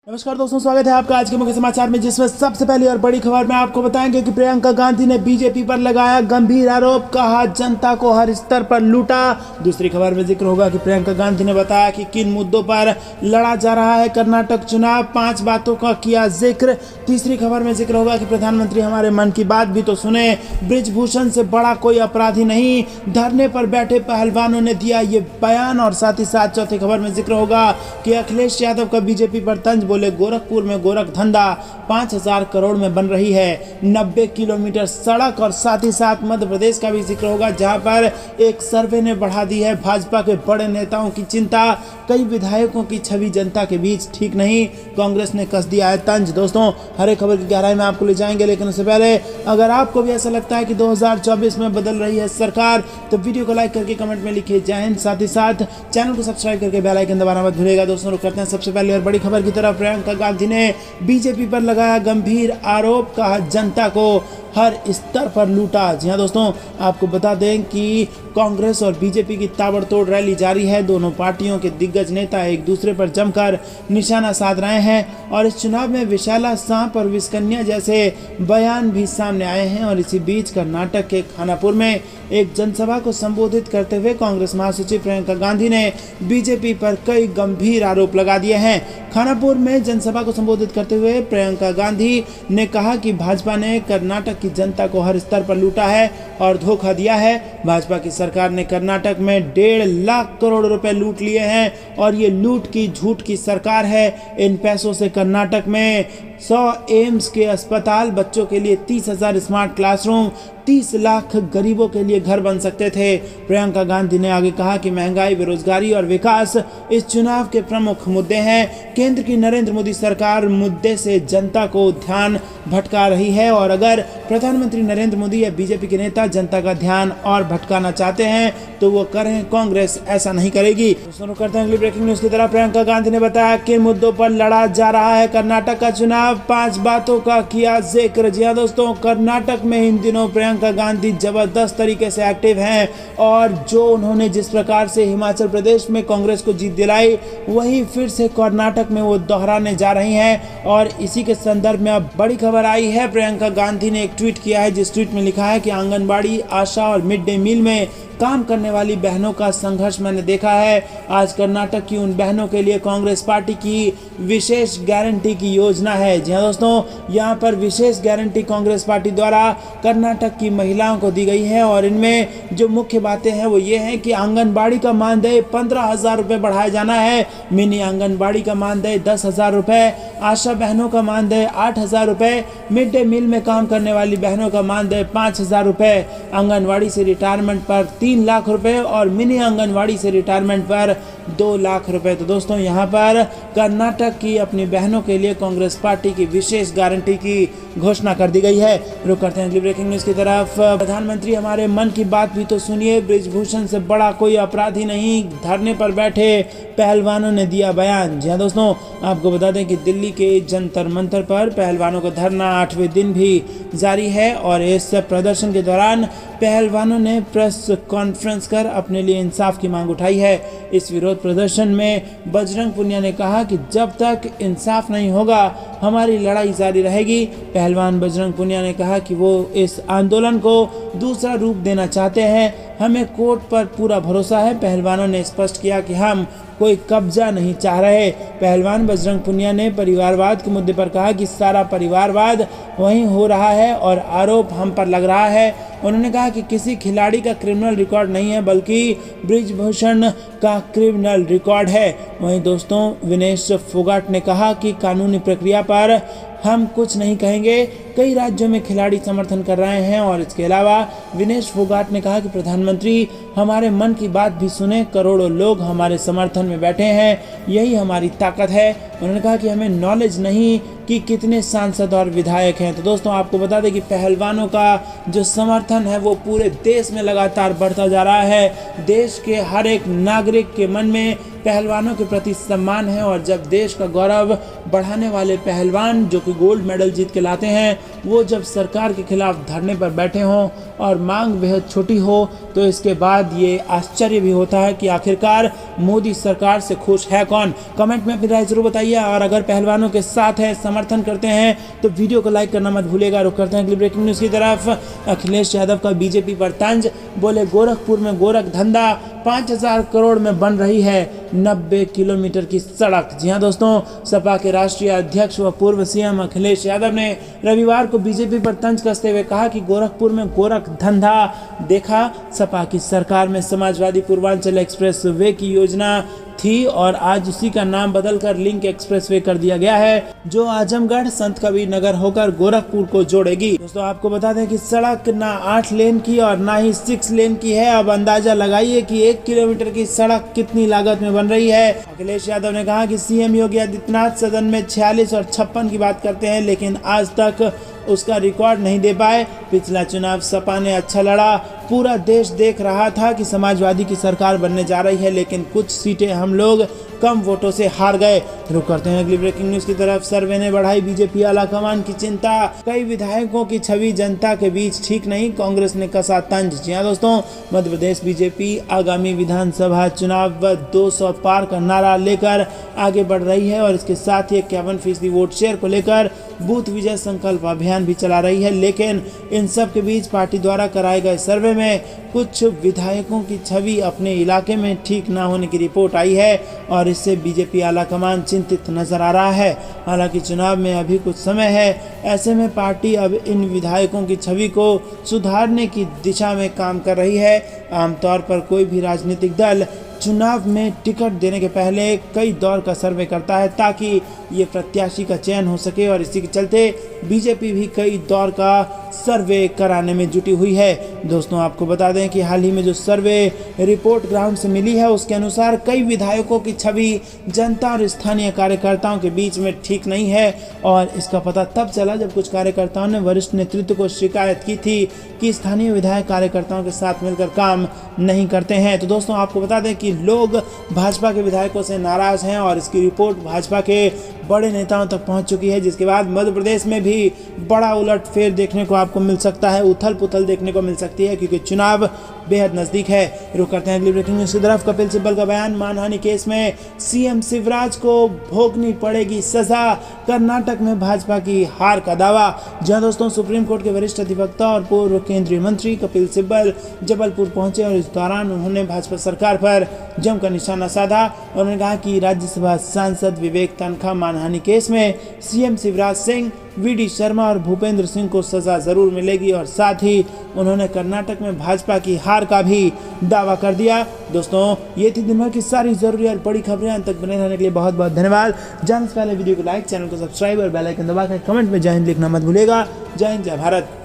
नमस्कार दोस्तों, स्वागत है आपका आज के मुख्य समाचार में, जिसमें सबसे पहली और बड़ी खबर में आपको बताएंगे कि प्रियंका गांधी ने बीजेपी पर लगाया गंभीर आरोप, कहा जनता को हर स्तर पर लूटा। दूसरी खबर में जिक्र होगा कि प्रियंका गांधी ने बताया कि किन मुद्दों पर लड़ा जा रहा है कर्नाटक चुनाव, 5 बातों का किया जिक्र। तीसरी खबर में जिक्र होगा कि प्रधानमंत्री हमारे मन की बात भी तो सुने, ब्रिजभूषण से बड़ा कोई अपराधी नहीं, धरने पर बैठे पहलवानों ने दिया ये बयान। और साथ ही साथ चौथी खबर में जिक्र होगा कि अखिलेश यादव का बीजेपी पर तंज बोले, गोरखपुर में गोरख धंधा 5,000 करोड़ में बन रही है 90 किलोमीटर सड़क। और साथ ही साथ मध्य प्रदेश का भी जिक्र होगा, जहां पर एक सर्वे ने बढ़ा दी है भाजपा के बड़े नेताओं की चिंता, कई विधायकों की छवि जनता के बीच ठीक नहीं, कांग्रेस ने कस दिया है तंज। दोस्तों, हर एक खबर की गहराई में आपको ले जाएंगे, लेकिन उससे पहले अगर आपको भी ऐसा लगता है कि 2024 में बदल रही है सरकार, तो वीडियो को लाइक करके कमेंट में लिखिए जय हिंद। साथ ही साथ चैनल को सब्सक्राइब करके बेल आइकन दबाना मत भूलिएगा। दोस्तों, रुक करते हैं सबसे पहले और बड़ी खबर की तरफ। प्रियंका गांधी ने बीजेपी पर लगाया गंभीर आरोप, कहा जनता को हर स्तर पर लूटा। जी हाँ दोस्तों, आपको बता दें कि कांग्रेस और बीजेपी की ताबड़तोड़ रैली जारी है। दोनों पार्टियों के दिग्गज नेता एक दूसरे पर जमकर निशाना साध रहे हैं और इस चुनाव में विशाला सांप और विस्कन्या जैसे बयान भी सामने आए हैं। और इसी बीच कर्नाटक के खानापुर में एक जनसभा को संबोधित करते हुए कांग्रेस महासचिव प्रियंका गांधी ने बीजेपी पर कई गंभीर आरोप लगा दिए हैं। खानापुर में जनसभा को संबोधित करते हुए प्रियंका गांधी ने कहा कि भाजपा ने कर्नाटक की जनता को हर स्तर पर लूटा है और धोखा दिया है। भाजपा की सरकार ने कर्नाटक में 1.5 लाख करोड़ रुपए लूट लिए हैं और ये लूट की झूठ की सरकार है। इन पैसों से कर्नाटक में 100 एम्स के अस्पताल, बच्चों के लिए 30,000 स्मार्ट क्लासरूम, 30 लाख गरीबों के लिए घर बन सकते थे। प्रियंका गांधी ने आगे कहा कि महंगाई, बेरोजगारी और विकास इस चुनाव के प्रमुख मुद्दे हैं। केंद्र की नरेंद्र मोदी सरकार मुद्दे से जनता को ध्यान भटका रही है और अगर प्रधानमंत्री नरेंद्र मोदी या बीजेपी के नेता जनता का ध्यान और भटकाना चाहते हैं तो वो करें, कांग्रेस ऐसा नहीं करेगी। सुनो करते हैं अगली ब्रेकिंग न्यूज की तरफ। प्रियंका गांधी ने बताया किन मुद्दों पर लड़ा जा रहा है कर्नाटक का चुनाव, 5 बातों का किया जिक्र। जी हाँ दोस्तों, कर्नाटक में इन दिनों प्रियंका गांधी जबरदस्त तरीके से एक्टिव हैं और जो उन्होंने जिस प्रकार से हिमाचल प्रदेश में कांग्रेस को जीत दिलाई, वही फिर से कर्नाटक में वो दोहराने जा रही हैं। और इसी के संदर्भ में अब बड़ी खबर आई है। प्रियंका गांधी ने एक ट्वीट किया है, जिस ट्वीट में लिखा है कि आंगनबाड़ी, आशा और मिड डे मील में काम करने वाली बहनों का संघर्ष मैंने देखा है। आज कर्नाटक की उन बहनों के लिए कांग्रेस पार्टी की विशेष गारंटी की योजना है। जी हाँ दोस्तों, यहाँ पर विशेष गारंटी कांग्रेस पार्टी द्वारा कर्नाटक की महिलाओं को दी गई है और इनमें जो मुख्य बातें हैं वो ये हैं कि आंगनबाड़ी का मानदेय 15,000 रुपये बढ़ाया जाना है, मिनी आंगनबाड़ी का मानदेय 10,000 रुपये, आशा बहनों का मानदेय 8,000 रुपये, मिड डे मील में काम करने वाली बहनों का मानदेय 5,000 रुपये, आंगनबाड़ी से रिटायरमेंट पर 3 लाख रुपए और मिनी आंगनवाड़ी से रिटायरमेंट पर 2 लाख रुपए। तो दोस्तों, यहाँ पर कर्नाटक की अपनी बहनों के लिए कांग्रेस पार्टी की विशेष गारंटी की घोषणा कर दी गई है। रुक करते हैं अगली ब्रेकिंग न्यूज की तरफ। प्रधानमंत्री हमारे मन की बात भी तो सुनिए, ब्रिजभूषण से बड़ा कोई अपराधी नहीं, धरने पर बैठे पहलवानों ने दिया बयान। जी हाँ दोस्तों, आपको बता दें कि दिल्ली के जंतर मंतर पर पहलवानों का धरना 8वें दिन भी जारी है और इस प्रदर्शन के दौरान पहलवानों ने प्रेस कॉन्फ्रेंस कर अपने लिए इंसाफ की मांग उठाई है। इस विरोध प्रदर्शन में बजरंग पुनिया ने कहा कि जब तक इंसाफ नहीं होगा हमारी लड़ाई जारी रहेगी। पहलवान बजरंग पुनिया ने कहा कि वो इस आंदोलन को दूसरा रूप देना चाहते हैं, हमें कोर्ट पर पूरा भरोसा है। पहलवानों ने स्पष्ट किया कि हम कोई कब्जा नहीं चाह रहे। पहलवान बजरंग पुनिया ने परिवारवाद के मुद्दे पर कहा कि सारा परिवारवाद वहीं हो रहा है और आरोप हम पर लग रहा है। उन्होंने कहा कि किसी खिलाड़ी का क्रिमिनल रिकॉर्ड नहीं है, बल्कि ब्रिजभूषण का क्रिमिनल रिकॉर्ड है। वहीं दोस्तों, विनेश फोगाट ने कहा कि कानूनी प्रक्रिया पर हम कुछ नहीं कहेंगे, कई राज्यों में खिलाड़ी समर्थन कर रहे हैं। और इसके अलावा विनेश फोगाट ने कहा कि प्रधानमंत्री हमारे मन की बात भी सुने, करोड़ों लोग हमारे समर्थन में बैठे हैं, यही हमारी ताकत है। उन्होंने कहा कि हमें नॉलेज नहीं, कि कितने सांसद और विधायक हैं। तो दोस्तों आपको बता दें कि पहलवानों का जो समर्थन है वो पूरे देश में लगातार बढ़ता जा रहा है। देश के हर एक नागरिक के मन में पहलवानों के प्रति सम्मान है और जब देश का गौरव बढ़ाने वाले पहलवान जो कि गोल्ड मेडल जीत के लाते हैं, वो जब सरकार के खिलाफ धरने पर बैठे हों और मांग बेहद छोटी हो, तो इसके बाद ये आश्चर्य भी होता है कि आखिरकार मोदी सरकार से खुश है कौन। कमेंट में अपनी राय जरूर बताइए और अगर पहलवानों के साथ है, समर्थन करते हैं, तो वीडियो को लाइक करना मत भूलिएगा। रुक करते हैं अगली ब्रेकिंग न्यूज़ की तरफ। अखिलेश यादव का बीजेपी पर तंज, बोले गोरखपुर में गोरख धंधा 5,000 करोड़ में बन रही है 90 किलोमीटर की सड़क। जी हां दोस्तों, सपा के राष्ट्रीय अध्यक्ष व पूर्व सीएम अखिलेश यादव ने रविवार को बीजेपी पर तंज कसते हुए कहा कि गोरखपुर में गोरख धंधा देखा। सपा की सरकार में समाजवादी पूर्वांचल एक्सप्रेस वे की योजना थी और आज उसी का नाम बदलकर लिंक एक्सप्रेसवे कर दिया गया है, जो आजमगढ़ संत कबीर नगर होकर गोरखपुर को जोड़ेगी। दोस्तों आपको बता दें कि सड़क ना 8 लेन की और ना ही 6 लेन की है। अब अंदाजा लगाइए कि 1 किलोमीटर की सड़क कितनी लागत में बन रही है। अखिलेश यादव ने कहा कि सीएम योगी आदित्यनाथ सदन में 46 और 56 की बात करते हैं, लेकिन आज तक उसका रिकॉर्ड नहीं दे पाए। पिछला चुनाव सपा ने अच्छा लड़ा, पूरा देश देख रहा था कि समाजवादी की सरकार बनने जा रही है, लेकिन कुछ सीटें हम लोग कम वोटों से हार गए। रुक करते हैं अगली ब्रेकिंग न्यूज़ की तरफ। सर्वे ने बढ़ाई बीजेपी आलाकमान की चिंता, कई विधायकों की छवि जनता के बीच ठीक नहीं, कांग्रेस ने कसा तंज। जी हां दोस्तों, मध्य प्रदेश बीजेपी आगामी विधानसभा चुनाव 200 पार का नारा लेकर आगे बढ़ रही है और इसके साथ ही 51% वोट शेयर को लेकर बूथ विजय संकल्प अभियान भी चला रही है। लेकिन इन सब के बीच पार्टी द्वारा कराए गए सर्वे में कुछ विधायकों की छवि अपने इलाके में ठीक ना होने की रिपोर्ट आई है और इससे बीजेपी आलाकमान चिंतित नजर आ रहा है। हालांकि चुनाव में अभी कुछ समय है, ऐसे में पार्टी अब इन विधायकों की छवि को सुधारने की दिशा में काम कर रही है। आमतौर पर कोई भी राजनीतिक दल चुनाव में टिकट देने के पहले कई दौर का सर्वे करता है ताकि ये प्रत्याशी का चयन हो सके और इसी के चलते बीजेपी भी कई दौर का सर्वे कराने में जुटी हुई है। दोस्तों आपको बता दें कि हाल ही में जो सर्वे रिपोर्ट ग्राउंड से मिली है उसके अनुसार कई विधायकों की छवि जनता और स्थानीय कार्यकर्ताओं के बीच में ठीक नहीं है और इसका पता तब चला जब कुछ कार्यकर्ताओं ने वरिष्ठ नेतृत्व को शिकायत की थी कि स्थानीय विधायक कार्यकर्ताओं के साथ मिलकर काम नहीं करते हैं। तो दोस्तों आपको बता दें कि लोग भाजपा के विधायकों से नाराज हैं और इसकी रिपोर्ट भाजपा के बड़े नेताओं तक पहुंच चुकी है, जिसके बाद मध्य प्रदेश में भी बड़ा उलटफेर देखने को आपको मिल सकता है, उथल पुथल देखने को मिल सकती है क्योंकि चुनाव बेहद नजदीक है। रुक करते हैं अगली ब्रेकिंग न्यूज़ की तरफ। कपिल सिब्बल का बयान, मानहानि केस में सीएम शिवराज को भोगनी पड़ेगी सजा, कर्नाटक में भाजपा की हार का दावा। जहां दोस्तों सुप्रीम कोर्ट के वरिष्ठ अधिवक्ता और पूर्व केंद्रीय मंत्री कपिल सिब्बल जबलपुर पहुंचे और इस दौरान उन्होंने भाजपा सरकार पर जमकर निशाना साधा। उन्होंने कहा कि राज्यसभा सांसद विवेक तनखा मानहानि केस में सीएम शिवराज सिंह, वीडी शर्मा और भूपेंद्र सिंह को सजा जरूर मिलेगी और साथ ही उन्होंने कर्नाटक में भाजपा की हार का भी दावा कर दिया। दोस्तों ये थी दिन भर की सारी जरूरी और बड़ी खबरें। अंत तक बने रहने के लिए बहुत बहुत धन्यवाद। जानने से पहले वीडियो को लाइक, चैनल को सब्सक्राइब और बेल आइकन दबाकर कमेंट में जय हिंद लिखना मत भूलिएगा। जय हिंद, जय भारत।